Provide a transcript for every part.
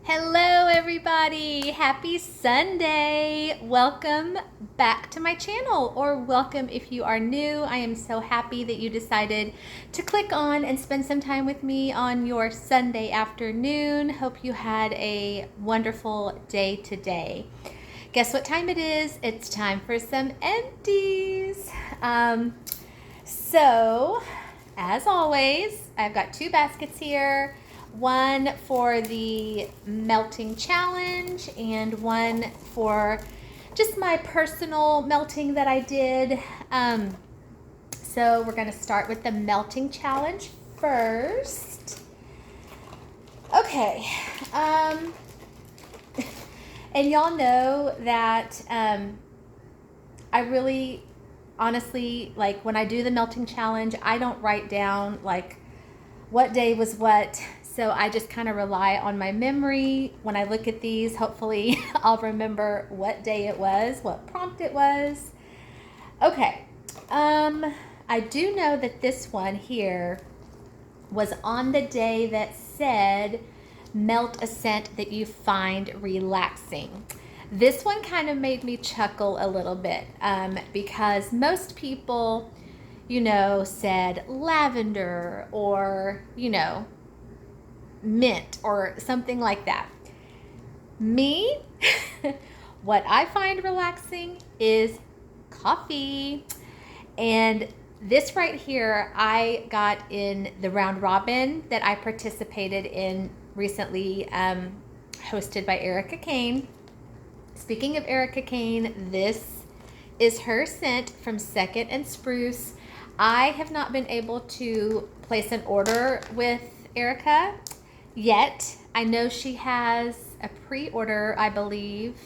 Hello everybody, happy Sunday. Welcome back to my channel, or welcome if you are new. I am so happy that you decided to click on and spend some time with me on your Sunday afternoon. Hope you had a wonderful day today. Guess what time it is? It's time for some empties. So, as always, I've got two baskets here. One for the melting challenge and one for just my personal melting that I did. So we're going to start with the melting challenge first. Okay. And y'all know that I really honestly, like when I do the melting challenge, I don't write down like what day was what. So I just kind of rely on my memory. When I look at these, hopefully I'll remember what day it was, what prompt it was. Okay. I do know that this one here was on the day that said melt a scent that you find relaxing. This one kind of made me chuckle a little bit because most people, said lavender or, mint or something like that. Me, what I find relaxing is coffee. And this right here, I got in the round robin that I participated in recently, hosted by Erica Kane. Speaking of Erica Kane, this is her scent from Second and Spruce. I have not been able to place an order with Erica yet. I know she has a pre-order, I believe.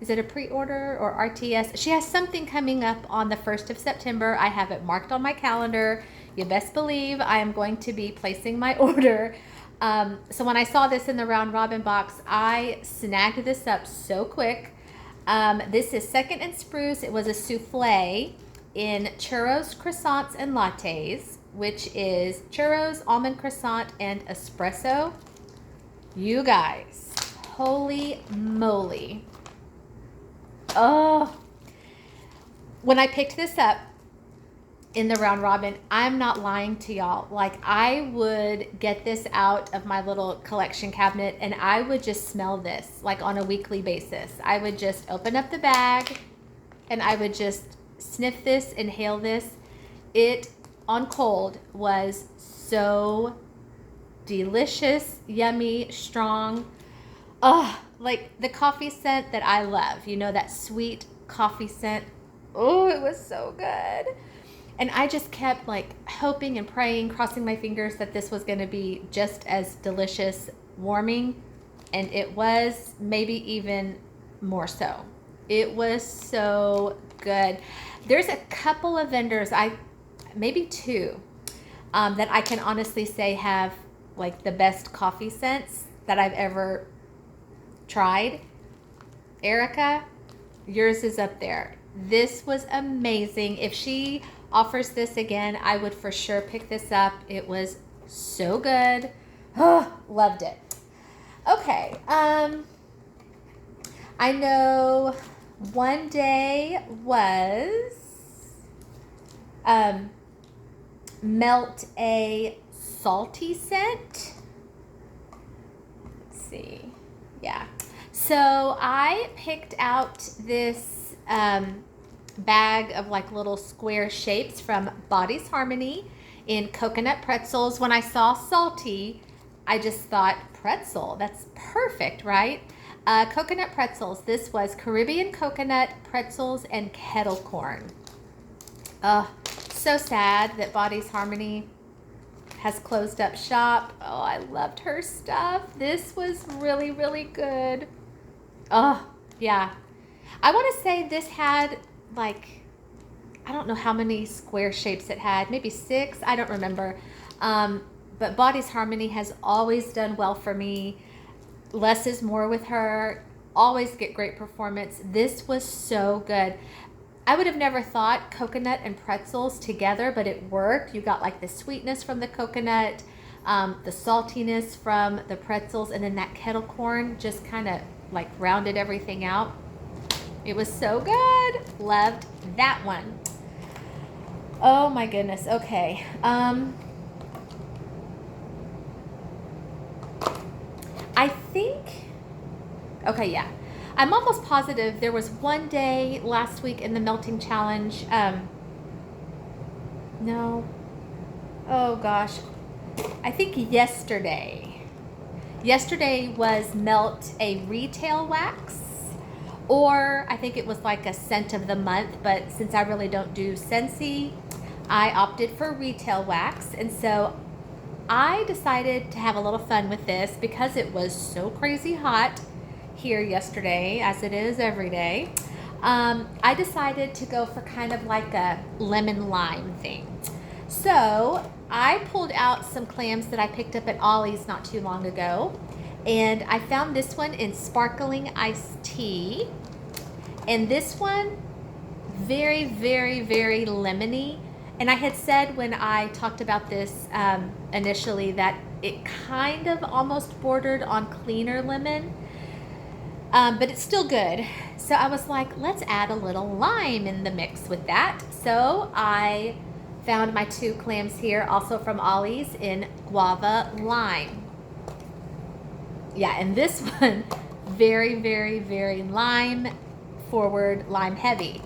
Is it a pre-order or RTS? She has something coming up on the 1st of September. I have it marked on my calendar. You best believe I am going to be placing my order. So when I saw this in the round robin box, I snagged this up so quick. This is Second and Spruce. It was a souffle in churros, croissants, and lattes, which is churros, almond croissant, and espresso. You guys, holy moly. Oh, when I picked this up in the round robin, I'm not lying to y'all. Like, I would get this out of my little collection cabinet and I would just smell this like on a weekly basis. I would just open up the bag and I would just sniff this, inhale this. It on cold was so delicious, yummy, strong. Oh, like the coffee scent that I love, that sweet coffee scent. Oh, it was so good. And I just kept like hoping and praying, crossing my fingers that this was going to be just as delicious, warming. And it was, maybe even more so. It was so good. There's a couple of vendors, maybe two, that I can honestly say have like the best coffee scents that I've ever tried. Erica, yours is up there. This was amazing. If she offers this again, I would for sure pick this up. It was so good. Oh, loved it. Okay. I know one day was melt a salty scent. Let's see. Yeah. So I picked out this bag of like little square shapes from Body's Harmony in coconut pretzels. When I saw salty, I just thought pretzel. That's perfect, right? Coconut pretzels. This was Caribbean coconut pretzels and kettle corn. So sad that Body's Harmony has closed up shop. Oh, I loved her stuff. This was really, really good. Oh, yeah. I want to say this had like, I don't know how many square shapes it had, maybe 6, I don't remember. But Body's Harmony has always done well for me. Less is more with her. Always get great performance. This was so good. I would have never thought coconut and pretzels together, but it worked. You got like the sweetness from the coconut, The saltiness from the pretzels and then that kettle corn just kind of like rounded everything out. It was so good. Loved that one. Oh my goodness. Okay. I think, okay, yeah. I'm almost positive there was one day last week in the melting challenge. No. Oh gosh. I think yesterday. Yesterday was melt a retail wax, or I think it was like a scent of the month, but since I really don't do Scentsy, I opted for retail wax. And so I decided to have a little fun with this because it was so crazy hot here yesterday, as it is every day. I decided to go for kind of like a lemon lime thing. So I pulled out some clams that I picked up at Ollie's not too long ago, and I found this one in sparkling iced tea, and this one very, very, very lemony. And I had said when I talked about this initially that it kind of almost bordered on cleaner lemon, but it's still good. So I was like, let's add a little lime in the mix with that. So I found my 2 clams here, also from Ollie's, in guava lime. Yeah, and this one, very, very, very lime forward, lime heavy.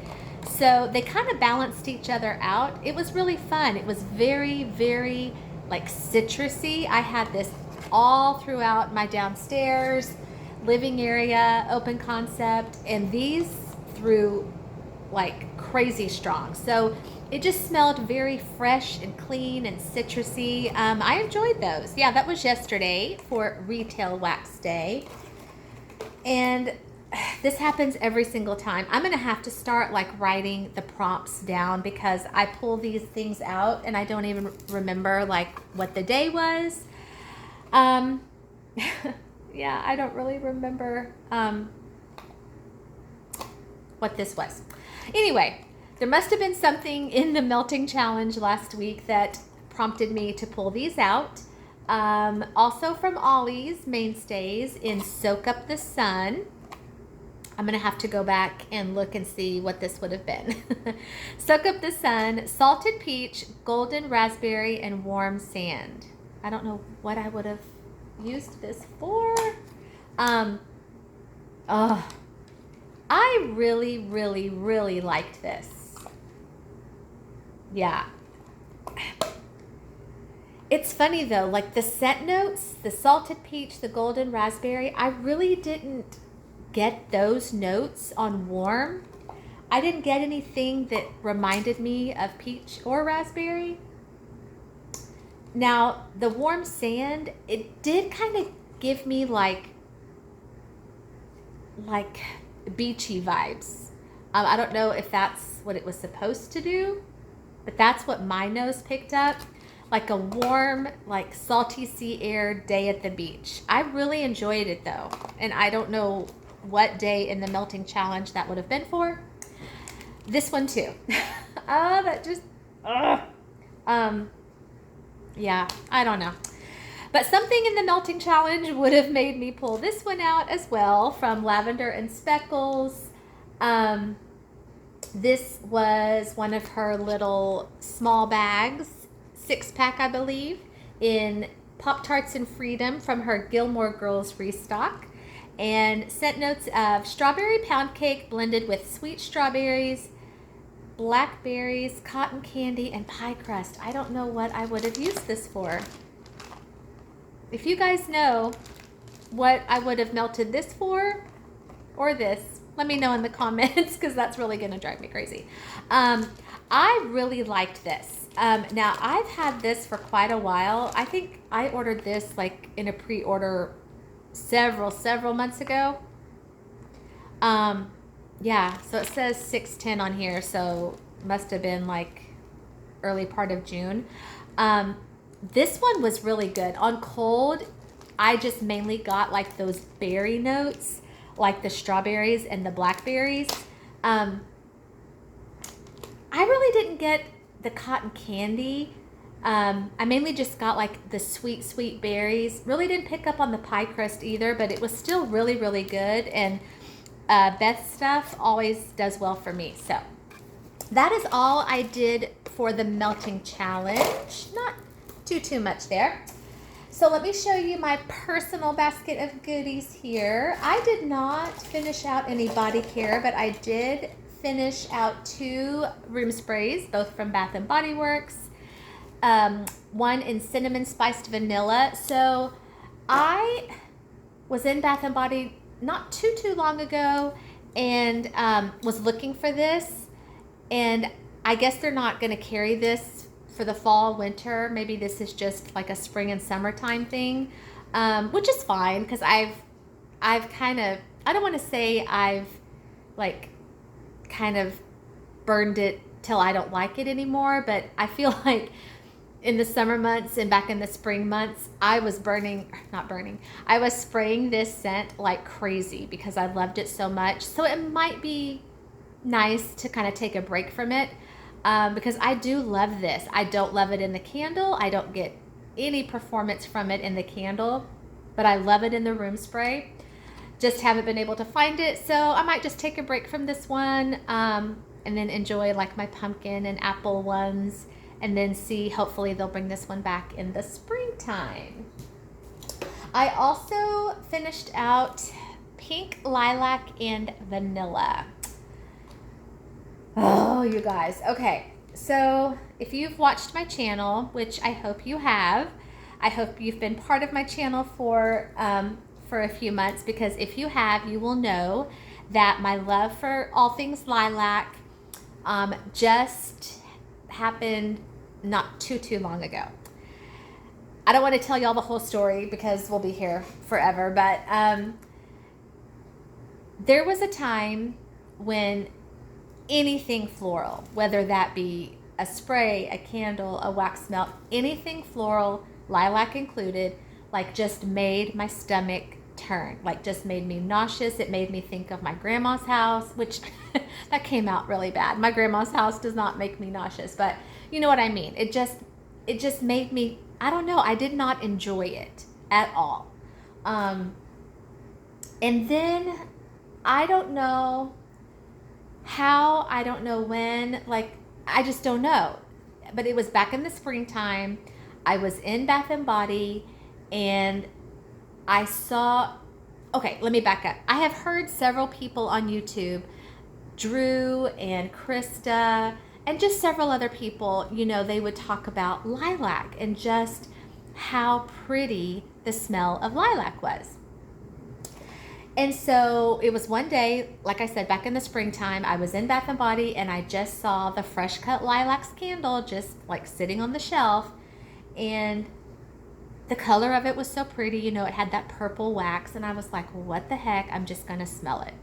So they kind of balanced each other out. It was really fun. It was very, very like citrusy. I had this all throughout my downstairs living area, open concept, and these threw like crazy strong. So it just smelled very fresh and clean and citrusy. I enjoyed those. Yeah, that was yesterday for Retail Wax Day. And this happens every single time. I'm going to have to start like writing the prompts down because I pull these things out and I don't even remember like what the day was. Yeah, I don't really remember what this was. Anyway, there must have been something in the melting challenge last week that prompted me to pull these out. Also from Ollie's Mainstays in Soak Up the Sun. I'm going to have to go back and look and see what this would have been. Soak Up the Sun, Salted Peach, Golden Raspberry, and Warm Sand. I don't know what I would have used this for. I really, really, really liked this. Yeah. It's funny though, like the scent notes, the salted peach, the golden raspberry, I really didn't get those notes on Warm. I didn't get anything that reminded me of peach or raspberry. Now, the Warm Sand, it did kind of give me like beachy vibes. I don't know if that's what it was supposed to do, but that's what my nose picked up. Like a warm, like salty sea air day at the beach. I really enjoyed it though. And I don't know what day in the melting challenge that would have been for. This one too. Oh, that just, yeah, I don't know. But something in the melting challenge would have made me pull this one out as well from Lavender and Speckles. This was one of her little small bags, 6-pack, I believe, in Pop-Tarts and Freedom from her Gilmore Girls restock. And scent notes of strawberry pound cake blended with sweet strawberries, blackberries, cotton candy, and pie crust. I don't know what I would have used this for. If you guys know what I would have melted this for or this, let me know in the comments because that's really going to drive me crazy. I really liked this. Now, I've had this for quite a while. I think I ordered this like in a pre-order several months ago. Yeah, so it says 6/10 on here, so must have been like early part of June. This one was really good. On cold, I just mainly got like those berry notes, like the strawberries and the blackberries. I really didn't get the cotton candy. I mainly just got like the sweet, sweet berries. Really didn't pick up on the pie crust either, but it was still really, really good. And Beth's stuff always does well for me. So that is all I did for the melting challenge. Not too much there. So let me show you my personal basket of goodies here. I did not finish out any body care, but I did finish out 2 room sprays, both from Bath and Body Works. One in cinnamon spiced vanilla. So I was in Bath and Body not too long ago and was looking for this, and I guess they're not going to carry this for the fall, winter. Maybe this is just like a spring and summertime thing, which is fine because I've kind of, I don't want to say I've like kind of burned it till I don't like it anymore, but I feel like in the summer months and back in the spring months, I was I was spraying this scent like crazy because I loved it so much. So it might be nice to kind of take a break from it, because I do love this. I don't love it in the candle. I don't get any performance from it in the candle, but I love it in the room spray. Just haven't been able to find it, so I might just take a break from this one, and then enjoy like my pumpkin and apple ones, and then see, hopefully they'll bring this one back in the springtime. I also finished out pink, lilac, and vanilla. Oh, you guys. Okay, so if you've watched my channel, which I hope you have, I hope you've been part of my channel for a few months, because if you have, you will know that my love for all things lilac just happened not too long ago. I don't want to tell y'all the whole story because we'll be here forever, but there was a time when anything floral, whether that be a spray, a candle, a wax melt, anything floral, lilac included, like just made my stomach turn, like just made me nauseous. It made me think of my grandma's house, which that came out really bad. My grandma's house does not make me nauseous, but you know what I mean. It just made me, I don't know, I did not enjoy it at all. And then I don't know how, I don't know when, like, I just don't know. But it was back in the springtime. I was in Bath and Body, and I saw, okay, let me back up. I have heard several people on YouTube, Drew and Krista, and just several other people, you know, they would talk about lilac and just how pretty the smell of lilac was. And so it was one day, like I said, back in the springtime, I was in Bath and Body, and I just saw the Fresh Cut Lilacs candle just like sitting on the shelf, and the color of it was so pretty. You know, it had that purple wax, and I was like, what the heck? I'm just gonna smell it.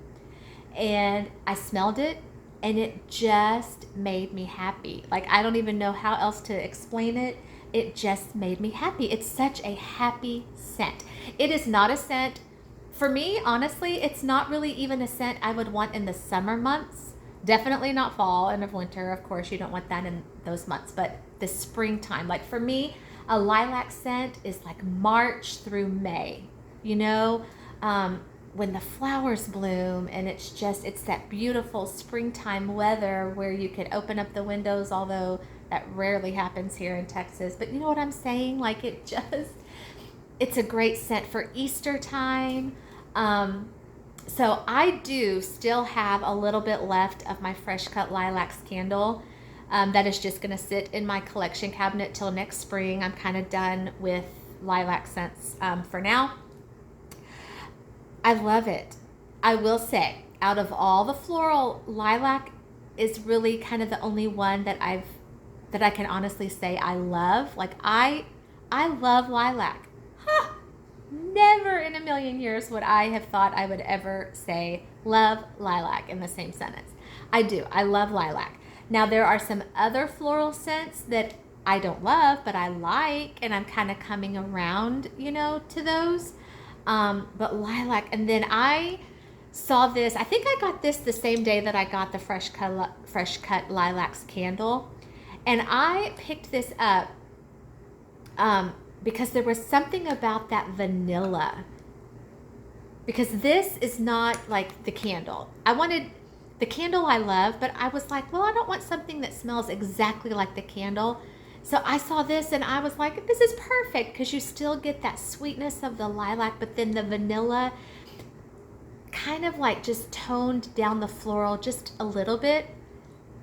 And I smelled it, and it just made me happy. Like, I don't even know how else to explain it. It just made me happy. It's such a happy scent. It is not a scent, for me, honestly, it's not really even a scent I would want in the summer months. Definitely not fall and of winter. Of course, you don't want that in those months, but the springtime. Like for me, a lilac scent is like March through May, you know, when the flowers bloom, and it's that beautiful springtime weather where you could open up the windows, although that rarely happens here in Texas. But you know what I'm saying? Like it's a great scent for Easter time. So I do still have a little bit left of my Fresh Cut Lilacs candle. That is just going to sit in my collection cabinet till next spring. I'm kind of done with lilac scents for now. I love it. I will say, out of all the floral, lilac is really kind of the only one that I can honestly say I love. Like I love lilac. Huh. Never in a million years would I have thought I would ever say love lilac in the same sentence. I do. I love lilac. Now, there are some other floral scents that I don't love, but I like, and I'm kind of coming around, you know, to those. But lilac, and then I saw this. I think I got this the same day that I got the Fresh Cut Lilacs candle, and I picked this up because there was something about that vanilla. Because this is not like the candle. I wanted the candle I love, but I was like, well, I don't want something that smells exactly like the candle. So I saw this and I was like, this is perfect because you still get that sweetness of the lilac, but then the vanilla kind of like just toned down the floral just a little bit.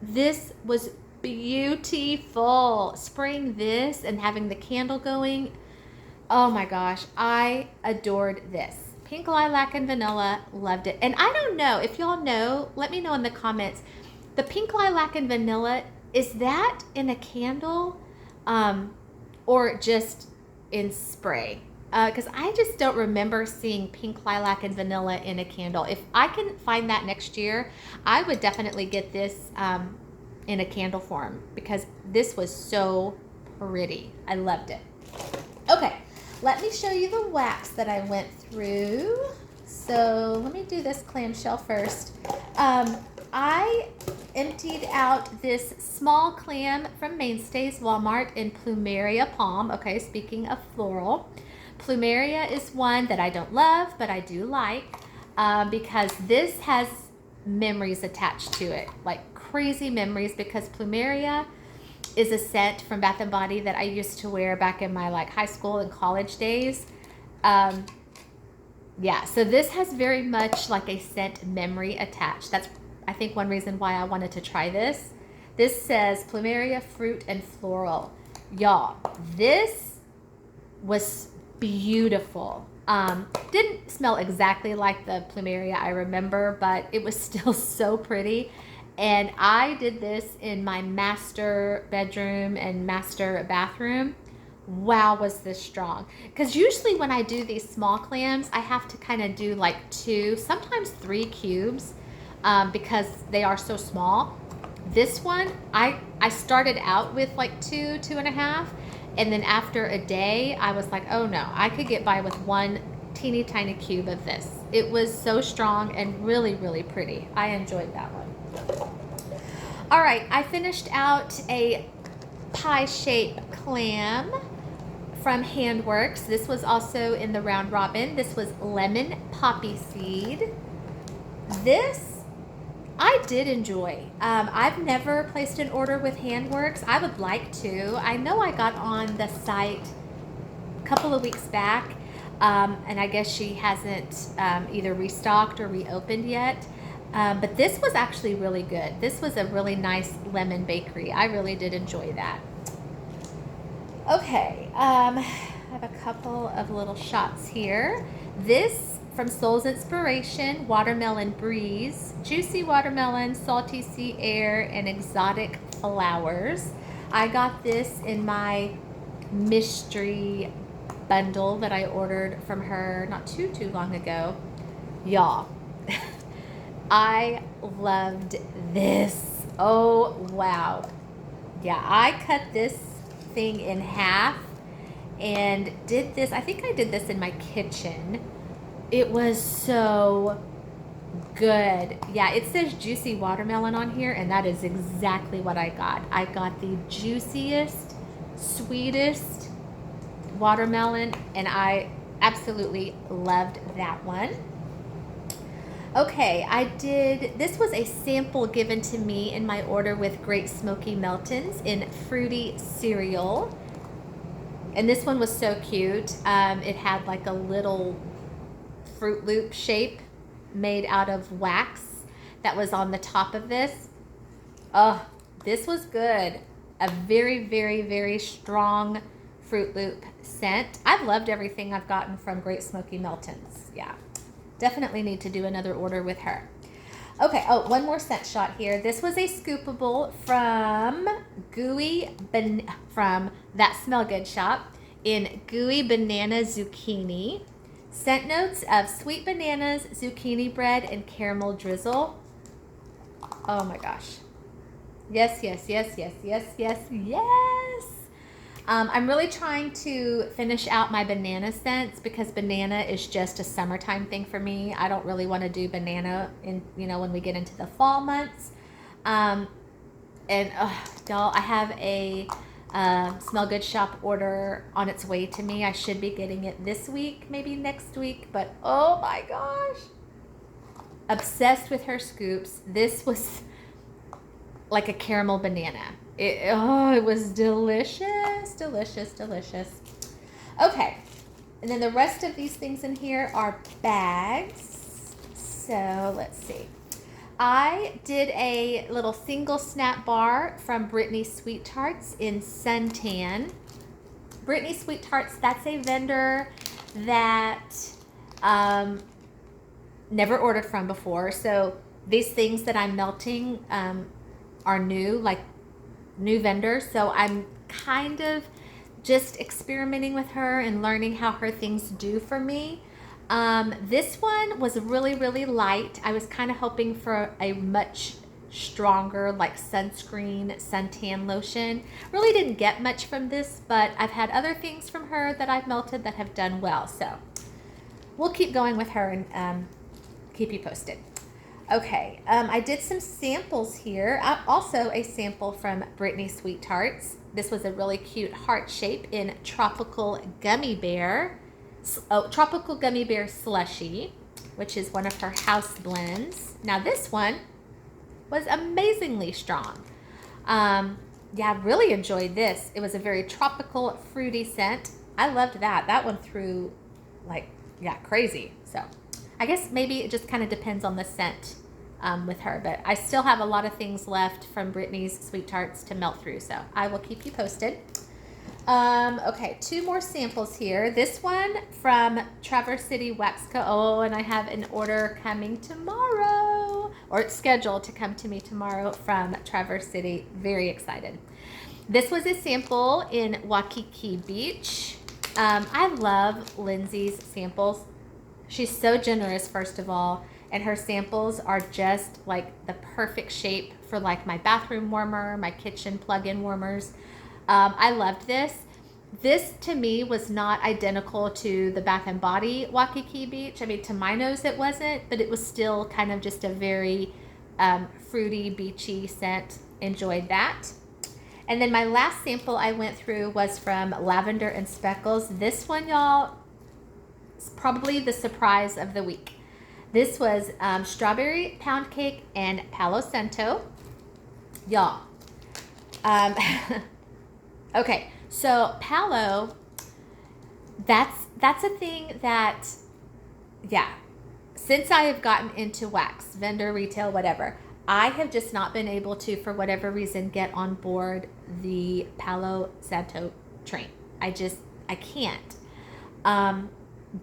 This was beautiful. Spraying this and having the candle going. Oh my gosh, I adored this. Pink lilac and vanilla, loved it. And I don't know if y'all know, let me know in the comments. The pink lilac and vanilla, is that in a candle or just in spray? Because I just don't remember seeing pink lilac and vanilla in a candle. If I can find that next year, I would definitely get this in a candle form because this was so pretty. I loved it. Okay, let me show you the wax that I went through. So let me do this clamshell first. I emptied out this small clam from Mainstays Walmart in Plumeria Palm. Okay, speaking of floral. Plumeria is one that I don't love, but I do like because this has memories attached to it, like crazy memories, because Plumeria is a scent from Bath & Body that I used to wear back in my like high school and college days. Yeah, so this has very much like a scent memory attached. That's, I think, one reason why I wanted to try this. This says Plumeria Fruit and Floral. Y'all, this was beautiful. Didn't smell exactly like the Plumeria I remember, but it was still so pretty. And I did this in my master bedroom and master bathroom. Wow, was this strong. Because usually when I do these small clams, I have to kind of do like 2, sometimes 3 cubes because they are so small. This one, I started out with like 2, 2.5. And then after a day, I was like, oh no, I could get by with 1 teeny tiny cube of this. It was so strong and really, really pretty. I enjoyed that one. All right, I finished out a pie-shaped clam from Handworks. This was also in the round robin. This was lemon poppy seed. This I did enjoy. I've never placed an order with Handworks. I would like to. I know I got on the site a couple of weeks back, and I guess she hasn't either restocked or reopened yet. But this was actually really good. This was a really nice lemon bakery. I really did enjoy that. Okay, I have a couple of little shots here. This from Soul's Inspiration, Watermelon Breeze, Juicy Watermelon, Salty Sea Air, and Exotic Flowers. I got this in my mystery bundle that I ordered from her not too long ago. Y'all, I loved this. Oh, wow. Yeah, I cut this thing in half and did this. I think I did this in my kitchen. It was so good. Yeah, it says juicy watermelon on here, and that is exactly what I got. I got the juiciest, sweetest watermelon, and I absolutely loved that one. Okay, this was a sample given to me in my order with Great Smoky Meltons in Fruity Cereal. And this one was so cute. It had like a little Fruit Loop shape made out of wax that was on the top of this. Oh, this was good. A very, very, very strong Fruit Loop scent. I've loved everything I've gotten from Great Smoky Meltons. Yeah. Definitely need to do another order with her. Okay, oh, one more scent shot here. This was a scoopable from from That Smell Good shop in Gooey Banana Zucchini. Scent notes of sweet bananas, zucchini bread, and caramel drizzle. Oh my gosh. Yes, yes, yes, yes, yes, yes, yes. I'm really trying to finish out my banana scents because banana is just a summertime thing for me. I don't really want to do banana when we get into the fall months. And y'all, I have a Smell Good Shop order on its way to me. I should be getting it this week, maybe next week, but oh my gosh. Obsessed with her scoops. This was like a caramel banana. It was delicious, delicious, delicious. Okay, and then the rest of these things in here are bags. So let's see. I did a little single snap bar from Brittany Sweet Tarts in Suntan. Brittany Sweet Tarts, that's a vendor that never ordered from before. So these things that I'm melting are new, like new vendors. So I'm kind of just experimenting with her and learning how her things do for me. This one was really, really light. I was kind of hoping for a much stronger, like sunscreen, suntan lotion. Really didn't get much from this, but I've had other things from her that I've melted that have done well. So we'll keep going with her and keep you posted. Okay, I did some samples here. Also a sample from Brittany Sweet Tarts. This was a really cute heart shape in Tropical Gummy Bear. Tropical Gummy Bear Slushy, which is one of her house blends. Now this one was amazingly strong. Yeah, I really enjoyed this. It was a very tropical, fruity scent. I loved that. That one threw like, yeah, crazy. So I guess maybe it just kind of depends on the scent with her, but I still have a lot of things left from Brittany's Sweet Tarts to melt through, so I will keep you posted. Okay, 2 more samples here. This one from Traverse City Wax Co. Oh, and I have an order coming tomorrow, or it's scheduled to come to me tomorrow from Traverse City. Very excited. This was a sample in Waikiki Beach. I love Lindsay's samples. She's so generous, first of all, and her samples are just like the perfect shape for like my bathroom warmer, my kitchen plug-in warmers. I loved this. This to me was not identical to the Bath and Body Waikiki Beach. I mean, to my nose it wasn't, but it was still kind of just a very fruity, beachy scent. Enjoyed that. And then my last sample I went through was from Lavender and Speckles. This one, y'all, is probably the surprise of the week. This was Strawberry Pound Cake and Palo Santo. Y'all. Okay, so Palo, that's a thing that, yeah, since I have gotten into wax, vendor, retail, whatever, I have just not been able to, for whatever reason, get on board the Palo Santo train. I can't.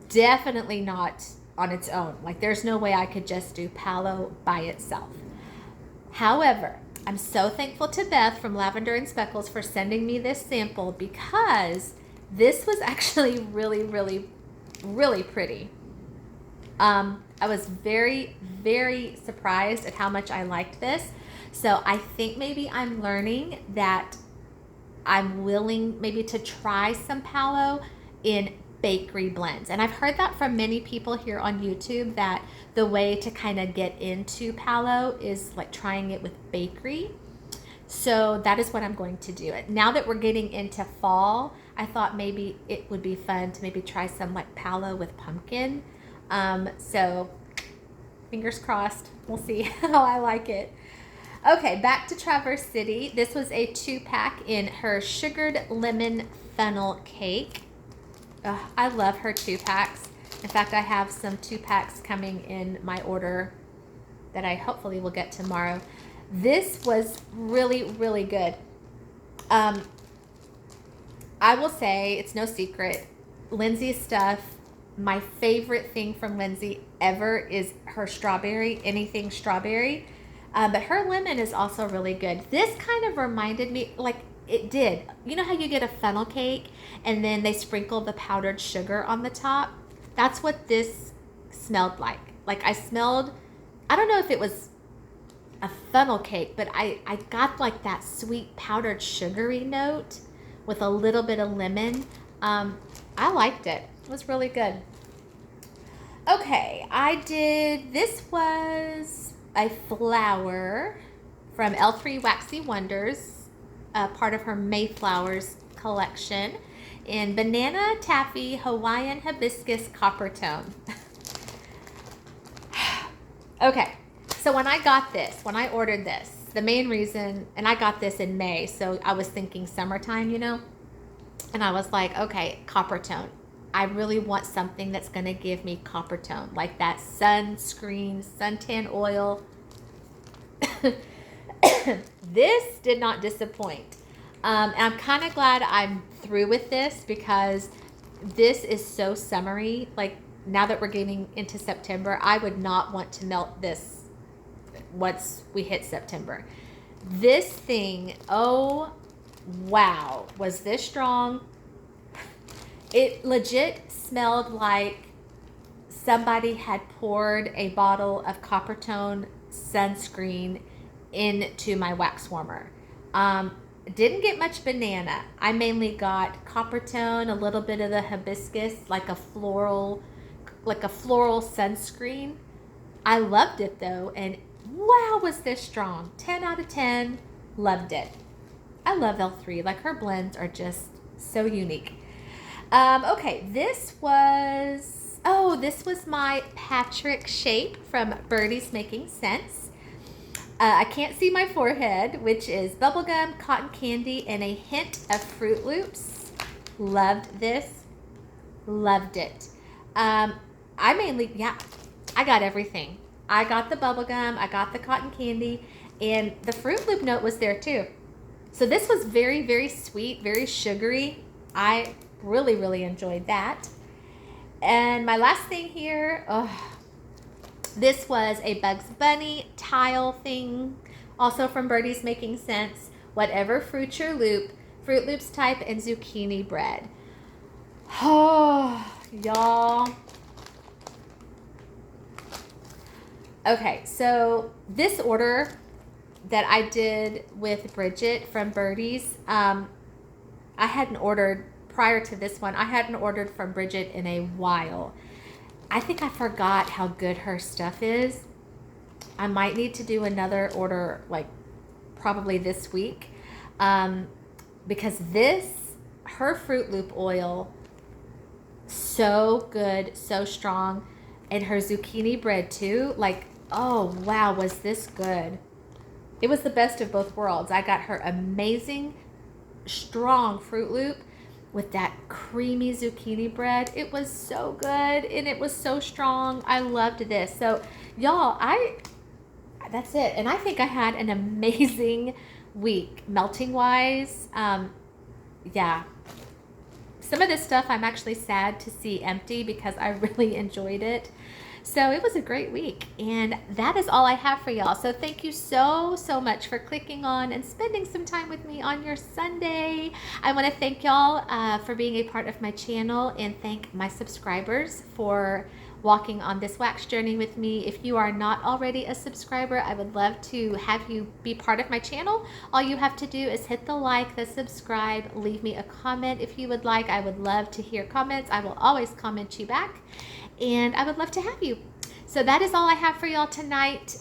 Definitely not on its own. Like, there's no way I could just do Palo by itself. However, I'm so thankful to Beth from Lavender and Speckles for sending me this sample, because this was actually really, really, really pretty. I was very, very surprised at how much I liked this. So I think maybe I'm learning that I'm willing maybe to try some Palo in bakery blends. And I've heard that from many people here on YouTube, that the way to kind of get into Palo is like trying it with bakery. So that is what I'm going to do. Now that we're getting into fall, I thought maybe it would be fun to maybe try some like Palo with pumpkin. So fingers crossed. We'll see how I like it. Okay, back to Traverse City. This was a 2-pack in her Sugared Lemon Funnel Cake. I love her 2-packs. In fact, I have some 2-packs coming in my order that I hopefully will get tomorrow. This was really, really good. I will say, it's no secret, Lindsay's stuff, my favorite thing from Lindsay ever is her strawberry, anything strawberry. But her lemon is also really good. This kind of reminded me, like, it did. You know how you get a funnel cake and then they sprinkle the powdered sugar on the top? That's what this smelled like. Like, I smelled, I don't know if it was a funnel cake, but I got like that sweet powdered sugary note with a little bit of lemon. I liked it. It was really good. Okay, this was a flower from L3 Waxy Wonders. part of her Mayflowers collection in Banana Taffy Hawaiian Hibiscus Copper Tone. Okay, so when I ordered this, the main reason, and I got this in May, so I was thinking summertime, and I was like, okay, copper tone. I really want something that's going to give me copper tone, like that sunscreen, suntan oil. This did not disappoint. And I'm kind of glad I'm through with this because this is so summery. Like now that we're getting into September, I would not want to melt this once we hit September. This thing, oh wow, was this strong. It legit smelled like somebody had poured a bottle of Coppertone sunscreen into my wax warmer. Didn't get much banana. I mainly got Coppertone, a little bit of the hibiscus, like a floral sunscreen. I loved it though, and wow, was this strong. 10 out of 10. Loved it. I love L3. Like her blends are just so unique. Okay, this was my Patrick shape from Birdie's Making Sense. I can't see my forehead, which is bubblegum, cotton candy, and a hint of Fruit Loops. Loved this. Loved it. I got everything. I got the bubblegum, I got the cotton candy, and the Fruit Loop note was there too. So this was very, very sweet, very sugary. I really, really enjoyed that. And my last thing here, this was a Bugs Bunny tile thing, also from Birdie's Making Sense. Whatever Fruit Loops type, and zucchini bread. Oh, y'all. Okay, so this order that I did with Bridget from Birdie's, I hadn't ordered prior to this one. I hadn't ordered from Bridget in a while. I think I forgot how good her stuff is. I might need to do another order, like probably this week, because her Fruit Loop oil, so good, so strong, and her zucchini bread too. Like, oh wow, was this good? It was the best of both worlds. I got her amazing, strong Fruit Loop with that creamy zucchini bread. It was so good and it was so strong. I loved this. So y'all, that's it. And I think I had an amazing week melting wise. Yeah. Some of this stuff I'm actually sad to see empty because I really enjoyed it. So it was a great week, and that is all I have for y'all. So thank you so much for clicking on and spending some time with me on your Sunday. I want to thank y'all for being a part of my channel, and thank my subscribers for walking on this wax journey with me. If you are not already a subscriber, I would love to have you be part of my channel. All you have to do is hit the like, the subscribe, leave me a comment if you would like. I would love to hear comments. I will always comment you back, and I would love to have you. So that is all I have for y'all tonight.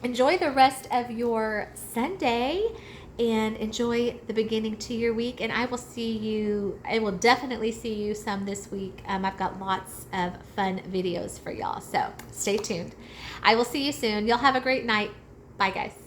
Enjoy the rest of your Sunday and enjoy the beginning to your week. And I will definitely see you some this week. I've got lots of fun videos for y'all. So stay tuned. I will see you soon. Y'all have a great night. Bye guys.